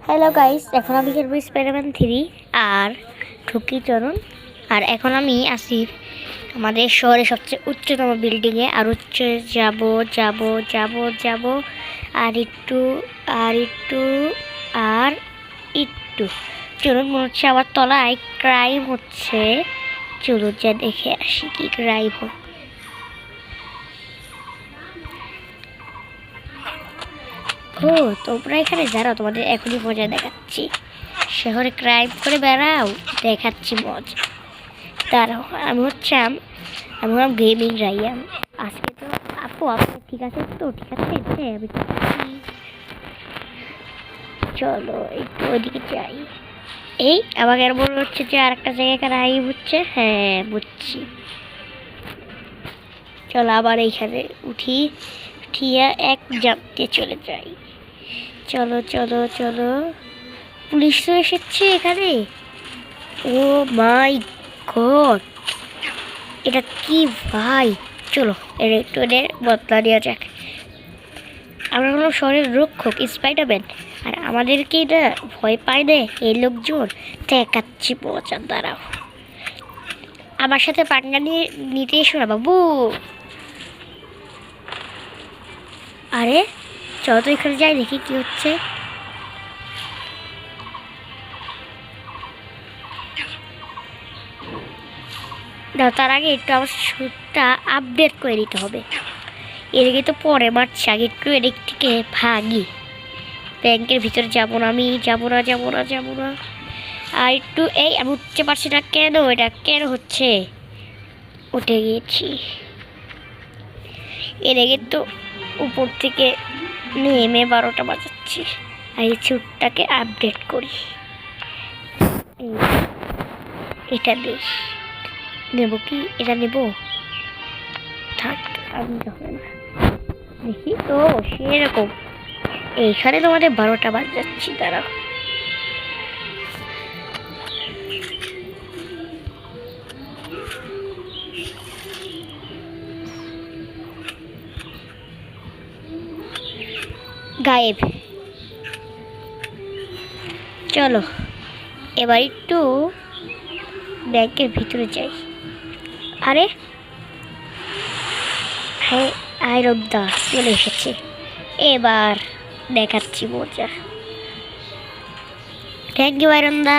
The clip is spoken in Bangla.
হ্যালো গাইস, এখন আমি খেলবো স্পাইডারম্যান 3 আর ঠুকি চরণ। আর এখন আমি আসি আমাদের শহরের সবচেয়ে উচ্চতম বিল্ডিংয়ে। আর উচ্চে যাব যাব যাব যাব আর একটু আর একটু আর একটু। চলুন, মনে হচ্ছে আমার তলায় ক্রাইম হচ্ছে। চলুন যা দেখে আসি কি ক্রাইম হয়। ও, তোমরা এখানে যারা, তোমাদের এখনই মজা দেখাচ্ছি। শহরে ক্রাইম করে বেড়াও, দেখাচ্ছি মজা। দাঁড়াও, আমি হচ্ছিলাম গেমিং রাইয়ান। আজকে তো আপু আপনি ঠিক আছে তো? ঠিক আছে, হ্যাঁ আমি ঠিক আছি। চলো একটু ওইদিকে যাই। এই আমাকে আর মনে হচ্ছে যে আর একটা জায়গায় ক্রাইম হচ্ছে। হ্যাঁ বুঝছি। চলো আবার এইখানে উঠি, উঠিয়া এক জাপতে চলে যাই। চলো চলো চলো, পুলিশ তো এসেছে এখানে। ও মাই গড, এটা কি ভাই! চলো একটু এদের বদলা দেওয়া যাক। আমরা হলো শহরের রক্ষক স্পাইডারম্যান, আর আমাদেরকে এটা ভয় পায় দেয় এই লোকজন। দেখাচ্ছি মজা, দাঁড়াও। আমার সাথে পাঙ্গা নিতে এসো না বাবু। আরে চলো তো এখানে যাই, দেখি কি হচ্ছে। দাও, তার আগে একটু আমার শ্যুটটা আপডেট করে দিতে হবে। এদিকে তো পরে মারছে, আগে একটু এদিক থেকে ভাগি। ব্যাংকের ভিতরে যাবো না, আমি যাবো না যাবো না যাবো না। আর একটু এই আমি উঠতে পারছি না কেন? এটা কেন হচ্ছে? উঠে গিয়েছি। এদিকে তো উপর থেকে নেমে 12টা বাজাচ্ছি। আর এই শ্যুটটাকে আপডেট করি। এটা বেশ, নেবো কি? এটা নেবো, থাক আমি যখন দেখি। তো সেরকম এইখানে তোমাদের 12টা বাজাচ্ছি, তারা গায়েব। চলো এবার একটু ব্যাংকের ভিতরে যাই। আরে হ্যাঁ, আইরবদা চলে এসেছে। এবার দেখাচ্ছি মজা। Thank you আয়রনদা।